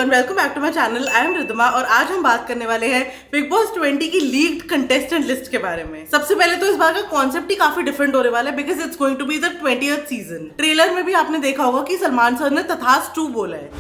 Everyone, welcome back to my channel. I am Riddhima और आज हम बात करने वाले हैं बिग बॉस 20 की लीक्ड कंटेस्टेंट लिस्ट के बारे में। सबसे पहले तो इस बार का कॉन्सेप्ट ही काफी डिफरेंट होने वाला है because it's going to be the 20th season. Trailer में भी आपने देखा होगा कि सलमान सर ने तथास्तु बोला है,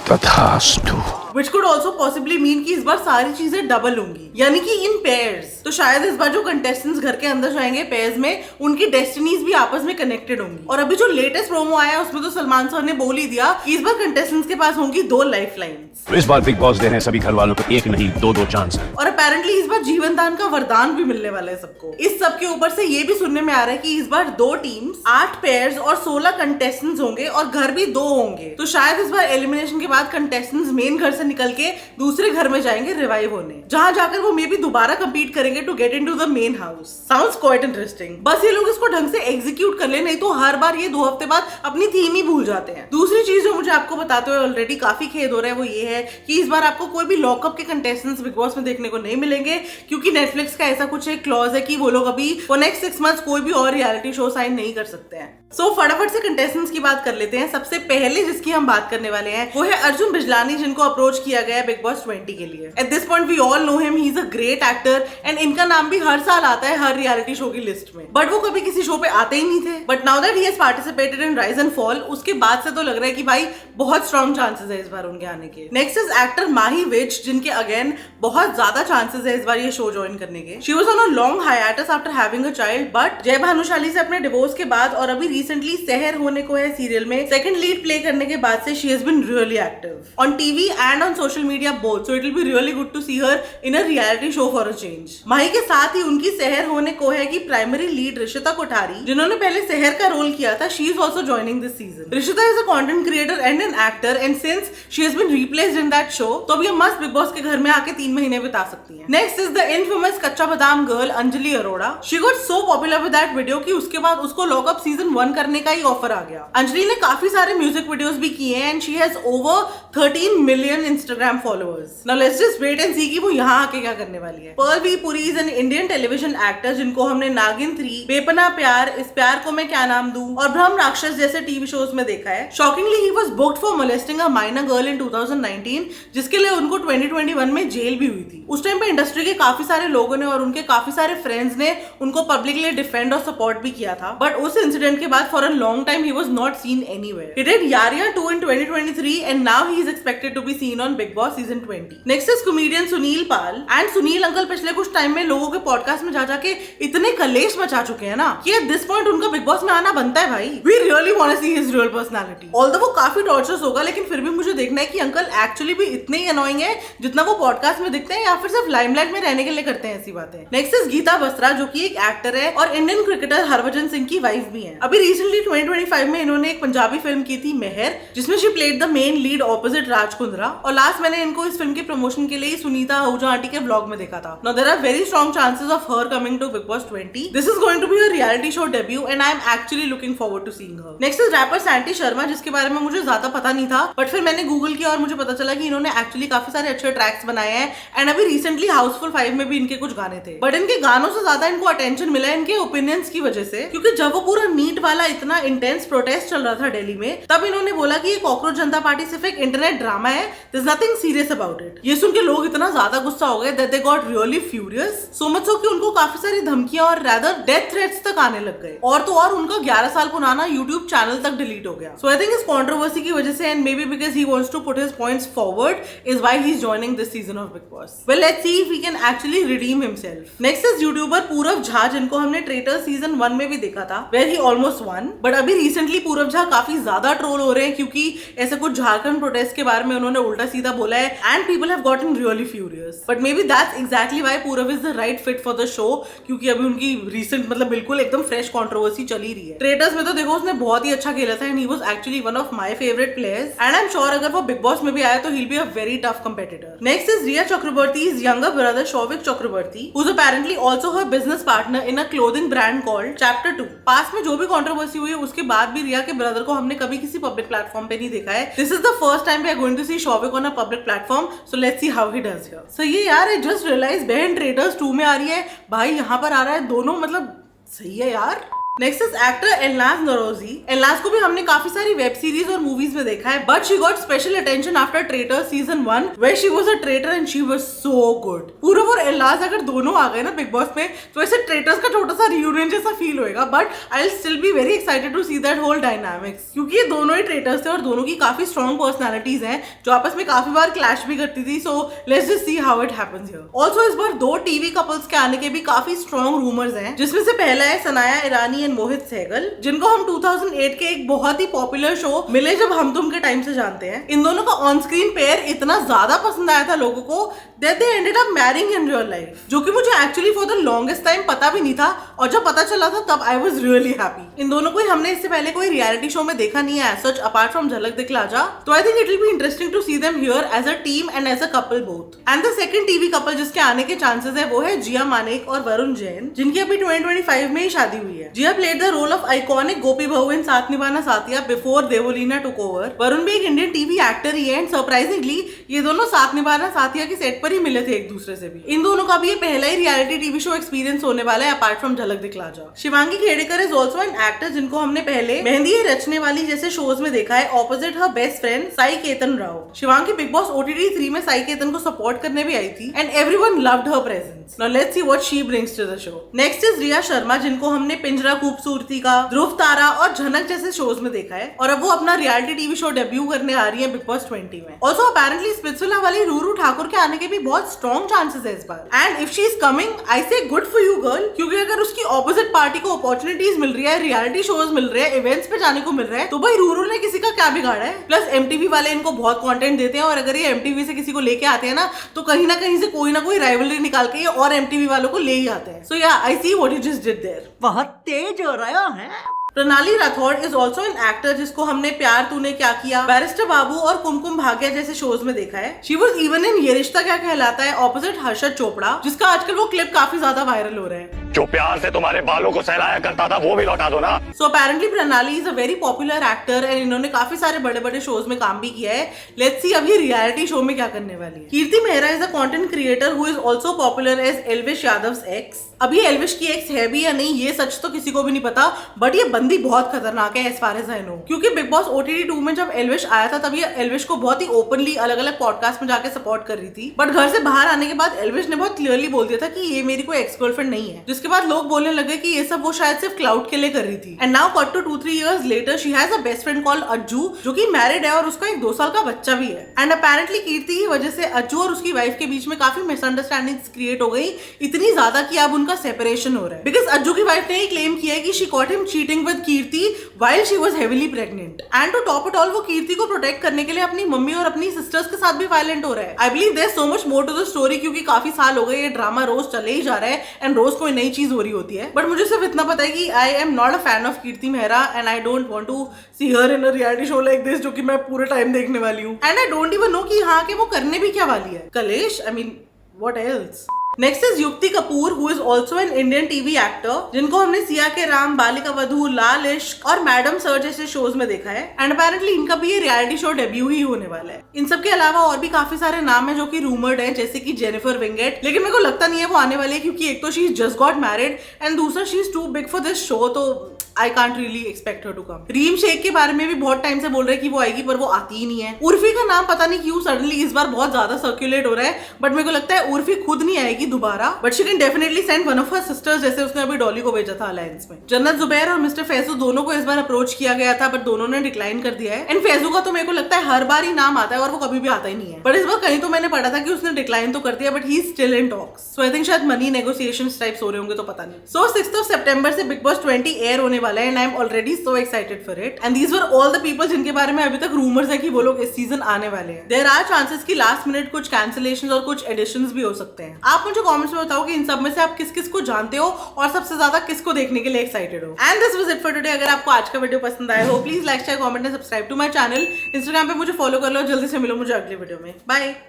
तथास्तु, which could also possibly mean कि इस बार सारी चीजें डबल होंगी, यानी कि इन पेयर्स। तो शायद इस बार जो कंटेस्टेंट्स घर के अंदर जाएंगे पेयर्स में, उनकी डेस्टिनीज भी आपस में कनेक्टेड होंगी। और अभी जो लेटेस्ट प्रोमो आया है उसमें तो सलमान सर ने बोल ही दिया कि इस बार कंटेस्टेंट्स के पास होंगी 2 लाइफ लाइन्स। तो इस बार बिग बॉस दे रहे हैं सभी घर वालों को 1 नहीं 2 चांस। और अपेरेंटली इस बार जीवन दान का वरदान भी मिलने वाला है सबको। इस सब के ऊपर से ये भी सुनने में आ रहा है कि इस बार 2 टीम्स, 8 पेयर्स और 16 कंटेस्टेंट्स होंगे और घर भी 2 होंगे। तो शायद इस बार एलिमिनेशन के बाद कंटेस्टेंट्स मेन घर से निकल के दूसरे घर में जाएंगे रिवाइव होने, जहां जाकर वो मे बी दोबारा कंपीट करेंगे to get into the main house. Sounds quite interesting. बस ये लोग इसको ढंग से एग्जीक्यूट कर ले, नहीं तो हर बार ये 2 हफ्ते बाद अपनी थीम ही भूल जाते हैं। दूसरी चीज जो मुझे आपको बताते हुए ऑलरेडी काफी खेद हो रहा है वो ये है कि इस बार आपको कोई भी लॉकअप के कंटेस्टेंट्स बिग बॉस में देखने को नहीं मिलेंगे, क्योंकि नेटफ्लिक्स का ऐसा कुछ एक क्लॉज है कि वो लोग अभी फॉर नेक्स्ट 6 मंथ्स कोई भी और रियलिटी शो साइन नहीं कर सकते हैं। सो फटाफट से कंटेस्टेंट्स की बात कर लेते हैं। सबसे पहले जिसकी हम बात करने वाले हैं वो है अर्जुन बिजलानी, जिनको अप्रोच किया गया है बिग बॉस 20 के लिए। At this point we all know him, he is a great actor and इनका नाम भी हर साल आता है हर रियलिटी शो की लिस्ट में, बट वो कभी किसी शो पे आते ही नहीं थे। But now that he has participated in rise and fall, उसके बाद से तो लग रहा है कि भाई बहुत स्ट्रॉन्ग चांसेस है इस बार उनके आने के। नेक्स्ट इज एक्टर माही विच, जिनके अगेन बहुत ज्यादा चांसेस है इस बार ये शो ज्वाइन करने के। She was on a long hiatus after having a child, but Jay Bhanushali से अपने डिवोर्स के बाद और अभी रिसेंटली सहर होने को है सीरियल में सेकंड लीड प्ले करने के बाद से she has been really active on TV and on social media both, so it will be really good to see her in a reality show for a change. Mahi के साथ ही उनकी सहर होने को है कि प्राइमरी लीड ऋषिता कोठारी, जिन्होंने पहले सहर का रोल किया था, she is also joining this season. Rishita is a content creator and an actor and since she has been replaced in that show, तो अब ये मस्त बिग बॉस के घर में आके 3 महीने बिता सकती है। नेक्स्ट इज द इनफेमस कच्चा बादाम girl Anjali Arora. She got so popular with that video कि उसके बाद उसको लॉकअप सीजन 1 करने का ही ऑफर आ गया। अंजलि ने काफी सारे म्यूजिक वीडियोस भी किए हैं and she has over 13 million Instagram followers. Now let's just wait and see कि वो यहाँ आके क्या करने वाली है। Pearl V Puri is an Indian television actor, जिनको हमने नागिन 3, बेपना प्यार, इस प्यार को मैं क्या नाम दूं और ब्रह्म राक्षस जैसे टीवी शोज में देखा है। Shockingly he was booked for molesting a minor girl in 2019, जिसके लिए उनको 2021 में जेल भी हुई थी। उस टाइम पे इंडस्ट्री के काफी सारे लोगों ने और उनके काफी सारे फ्रेंड्स ने उनको पब्लिकली डिफेंड और सपोर्ट भी किया था, बट उस इंसिडेंट के बाद for a long time he was not seen anywhere. He did Yariya 2 in 2023 and now he is expected to be seen on Big Boss season 20. Next is comedian Sunil Pal and Sunil uncle पिछले कुछ time में लोगों के podcast में जा जाके इतने कलेश मचा चुके हैं ना कि at this point उनका बिग बॉस में आना बनता है भाई। We really want to see his real personality. Although वो काफी टॉर्चरस होगा, लेकिन फिर भी मुझे देखना है कि अंकल एक्चुअली भी इतने ही अनोइंग है जितना वो पॉडकास्ट में दिखते हैं, या फिर सिर्फ लाइमलाइट में रहने के लिए करते हैं ऐसी बातें। नेक्स्ट इज गीता बसरा, जो कि एक एक्टर है और इंडियन क्रिकेटर हरभजन सिंह की वाइफ भी है। अभी रिसेंटली 2025 में इन्होंने एक पंजाबी फिल्म की थी मेहर, जिसमें she played the main lead opposite Raj Kundra, और लास्ट मैंने इनको इस फिल्म के प्रमोशन के लिए सुनीता आहूजा आंटी के व्लॉग में देखा था। Now there are very strong chances of her coming to Bigg Boss 20. This is going to be a reality show debut and I am actually looking forward to seeing her. Next is rapper Santy Sharma, जिसके बारे में मुझे ज्यादा पता नहीं था, but फिर मैंने गूगल किया और मुझे पता चला कि इन्होंने एक्चुअली काफी सारे अच्छे ट्रैक्स बनाए हैं एंड अभी रिसेंटली हाउसफुल 5 में भी इनके कुछ गाने थे, बट इनके गानों से ज्यादा इनको अटेंशन मिला इनके ओपिनियंस की वजह से, क्योंकि जब वो पूरा नीट वाला इतना इंटेंस प्रोटेस्ट चल रहा था दिल्ली में, तब इन्होंने बोला कि ये कॉकरोच जनता पार्टी सिर्फ एक इंटरनेट ड्रामा है, there is nothing serious about it. ये सुन के लोग इतना ज्यादा गुस्सा हो गए that they got really furious, so much so कि उनको काफी सारी धमकियां और रादर डेथ थ्रेट्स तक आने लग गए, और तो और उनका 11 साल पुराना यूट्यूब चैनल तक डिलीट हो गया। सो आई थिंक इस कंट्रोवर्सी की वजह से and may be because he wants to put his points forward is why he is joining this season of Bigg Boss. Well let's see if he can actually redeem himself. Next is YouTuber Purav Jha, जिनको हमने traitor season 1 में भी देखा था where he almost won, but अभी recently Purav Jha काफी ज्यादा troll हो रहे हैं क्योंकि ऐसे कुछ झारखंड प्रोटेस्ट के बारे में उन्होंने उल्टा सीधा बोला है and people have gotten really furious, but may be that's exactly why Purav is the right fit for the show, क्योंकि अभी उनकी रिसेंट मतलब बिल्कुल एकदम फ्रेश कंट्रोवर्सी चल ही रही है। ट्रेटर्स में तो देखो उसने बहुत ही अच्छा खेला था and he was actually one of my favourite players and I am sure अगर वो बिग बॉस में भी आया तो he will be a very tough competitor. Next is Rhea Chakraborty's younger brother Showik Chakraborty, who's apparently also her business partner in a clothing brand called Chapter 2. पास में जो भी controversy हुई है उसके बाद भी रिया के ब्रदर को हमने कभी किसी पब्लिक प्लेटफॉर्म पे नहीं देखा है। This is the first time we are going to see Showik on a public platform, so let's see how he does here. So ये यार आई जस्ट रियलाइज बहन ट्रेडर्स 2 में आ रही है भाई, यहाँ पर आ रहा है दोनों, मतलब सही है यार। Next is actor एलनाज Naoroji. एलनाज को भी हमने काफी सारी वेब सीरीज और मूवीज में देखा है, but she got special attention after traitor season 1 where she was a traitor and she was so good. Purab और एलनाज अगर दोनों आ गए ना बिग बॉस में तो ऐसे ट्रेटर्स का छोटा सा रियूनियन जैसा फील होएगा, but I will still be very excited to see that whole dynamics, क्योंकि ये दोनों ही ट्रेटर्स थे और दोनों की काफी स्ट्रॉन्ग पर्सनैलिटीज हैं जो आपस में काफी बार क्लैश भी करती थी। So let's just see how it happens here. Also इस बार 2 टीवी कपल्स के आने के भी काफी स्ट्रॉन्ग रूमर्स हैं, जिसमें से पहला है सनाया ईरानी एंड मोहित सहगल, जिनको हम 2008 के एक बहुत ही पॉपुलर शो मिले जब हम तुम के टाइम से जानते हैं। इन दोनों का ऑन स्क्रीन पेयर इतना ज्यादा पसंद आया था लोगों को that they ended up marrying in real life, जो कि मुझे actually for the longest time पता भी नहीं था, और जब पता चला था तब आई वाज रियली हैप्पी। इन दोनों को हमने इससे पहले कोई रियलिटी शो में देखा नहीं है एज सच अपार्ट फ्रॉम झलक दिखला जा, तो I think it will be interesting to see them here as a team and as a couple both. And the second TV couple जिसके आने के चांसेस है वो है जिया मानेक और वरुण जैन, जिनकी अभी 2025 में ही शादी हुई है। Jiya played the role of iconic Gopi Bahu in Saath Nibhana Saathiya before Devoleena took over. Varun भी एक इंडियन टीवी एक्टर ही है एंड सरप्राइजिंगली ये दोनों साथ निभाना साथिया के सेट पर ही मिले थे एक दूसरे से भी। इन दोनों का भी ये पहला ही रियलिटी टीवी शो एक्सपीरियंस होने वाला है अपार्ट फ्रॉम झलक दिखला जा। Shivangi Khedekar is also an actor जिनको हमने पहले मेहंदी है रचने वाली जैसे शोज में देखा है opposite her best friend Sai Ketan Rao. Shivangi big Boss OTT 3 में साई केतन को सपोर्ट करने भी आई थी and everyone loved her presence. Now let's see what she brings to the show. Next is Riya Sharma, जिनको हमने पिंजरा खूबसूरती का, ध्रुव तारा और झनक जैसे शोज में देखा है, और अब वो अपना रियलिटी टीवी शो डेब्यू करने आ रही है बिग बॉस 20 में। ऑल्सो अपेरेंटली स्पिट्सविला वाली रूरू ठाकुर के आने के भी बहुत स्ट्रॉन्ग चांसेस है इस बार, and if she is coming I say good for you girl, क्योंकि अगर उसकी ऑपोजिट पार्टी को अपॉर्चुनिटीज मिल रही है, रियलिटी शोज मिल रहे हैं, इवेंट्स पे जाने को मिल रहा है, तो भाई रूरू ने किसी का क्या बिगाड़ा है। प्लस MTV वाले इनको बहुत कंटेंट देते हैं, और अगर ये MTV से किसी को लेके आते हैं ना तो कहीं ना कहीं से कोई ना कोई राइवलरी निकाल के ये और MTV वालों को ले ही आते हैं। So ya I see what you just did there. बहुत तेज हो रहा है। Pranali Rathod is also an actor जिसको हमने प्यार तूने क्या किया, बैरिस्टर बाबू और कुमकुम भाग्य जैसे शोज में देखा है। शी वॉज इवन इन ये रिश्ता क्या कहलाता है ऑपोजिट हर्षद चोपड़ा, जिसका आजकल वो क्लिप काफी ज्यादा वायरल हो रहा है। जो प्यार से तुम्हारे बालों को सहलाया करता था वो भी लौटा दो ना। सो अपेरेंटली प्रणाली is a very popular actor and इन्होंने काफी सारे बड़े बड़े शोज में काम भी किया है। लेट्स सी अभी रियलिटी शो में क्या करने वाली है। Kirti Mehra is a content creator who is also popular as Elvish Yadav's ex. अभी एल्विश की एक्स है भी या नहीं ये सच तो किसी को भी नहीं पता, बट ये बंदी बहुत खतरनाक है as far as I know, क्योंकि बिग बॉस OTT 2 में जब एल्विश आया था तब ये एल्विश को बहुत ही ओपनली अलग अलग पॉडकास्ट में जाके सपोर्ट कर रही थी, बट घर से बाहर आने के बाद एल्विश ने बहुत क्लियरली बोल दिया था कि ये मेरी कोई एक्स गर्लफ्रेंड नहीं है, जिसके बाद लोग बोलने लगे कि ये सब वो शायद सिर्फ क्लाउड के लिए कर रही थी। And now cut to 2-3 years later she has a best friend called Ajju, जो कि मैरिड है और उसका एक 2 साल का बच्चा भी है। एंड अपेरेंटली कीर्ति की वजह से अज्जू और उसकी वाइफ के बीच में काफी मिसअंडरस्टैंडिंग्स क्रिएट हो गई, इतनी ज्यादा कि अब उनका सेपरेशन हो रहा है, बिकॉज अज्जू की वाइफ ने ये क्लेम किया है कि she caught him cheating with Kirti while she was heavily pregnant. And to top it all वो कीर्ति को प्रोटेक्ट करने के लिए अपनी मम्मी और अपनी सिस्टर्स के साथ भी वायलेंट हो रहा है। I believe there is so much more to the story, क्योंकि काफी साल हो गए ये ड्रामा रोज चले ही जा रहा है एंड रोज कोई नई चीज हो रही होती है, बट मुझे सिर्फ इतना पता है कि I am not a fan of Kirti Mehra and I don't want to see her in a reality show like this, जो कि मैं पूरे टाइम देखने वाली हूँ। And I don't even know कि यहाँ के वो करने भी क्या वाली है। कलेश, I mean what else. Next is Yukti Kapoor who is also an Indian TV actor, जिनको हमने सिया के राम, बालिका वधू, लाल इश्क और मैडम सर जैसे शोज में देखा है। एंड अपेरेंटली इनका भी ये रियलिटी शो डेब्यू ही होने वाला है। इन सब के अलावा और भी काफी सारे नाम है जो कि रूमर्ड है, जैसे कि जेनिफर विंगेट, लेकिन मेरे को लगता नहीं है वो आने वाली है, क्योंकि एक तो she is just got married and दूसरा she is too big for this show, तो I can't really expect her to come. Reem Shaikh के बारे में भी बहुत टाइम से बोल रहे हैं कि वो आएगी, पर वो आती ही नहीं है। उर्फी का नाम पता नहीं क्यों सडनली इस बार बहुत ज्यादा सर्कुलेट हो रहा है, बट मेरे को लगता है उर्फी खुद नहीं आएगी दोबारा, but she can definitely send one of her sisters, जैसे उसने अभी डॉली को भेजा था अलायंस में। जन्नत जुबैर और मिस्टर फैजू दोनों को इस बार अप्रोच किया गया था, बट दोनों ने डिक्लाइन कर दिया है। एंड फैजू का तो मेरे को लगता है हर बार ही नाम आता है और वो कभी भी आता ही नहीं है, बट इस बार कहीं तो मैंने पढ़ा था कि उसने डिक्लाइन तो कर दिया, but he is still in talks. So I think शायद मनी नेगोशिएशंस टाइप्स हो रहे होंगे, तो पता नहीं। सो 6 सितंबर से बिग बॉस 20 एयर होने वाला है and I am already so excited for it and these were all the people जिनके बारे में अभी तक रूमर्स है कि वो लोग इस सीजन आने वाले हैं। There are chances कि लास्ट मिनट कुछ कैंसिलेशंस और कुछ एडिशंस भी हो सकते हैं। आप मुझे कमेंट्स में बताओ कि इन सब में से आप किस किस को जानते हो और सबसे ज्यादा किसको देखने के लिए एक्साइटेड हो। And this was it for today. अगर आपको आज का वीडियो पसंद आया हो please like share comment and subscribe to my channel. Instagram पे मुझे फॉलो कर लो। जल्दी से मिलो मुझे अगले वीडियो में। बाय।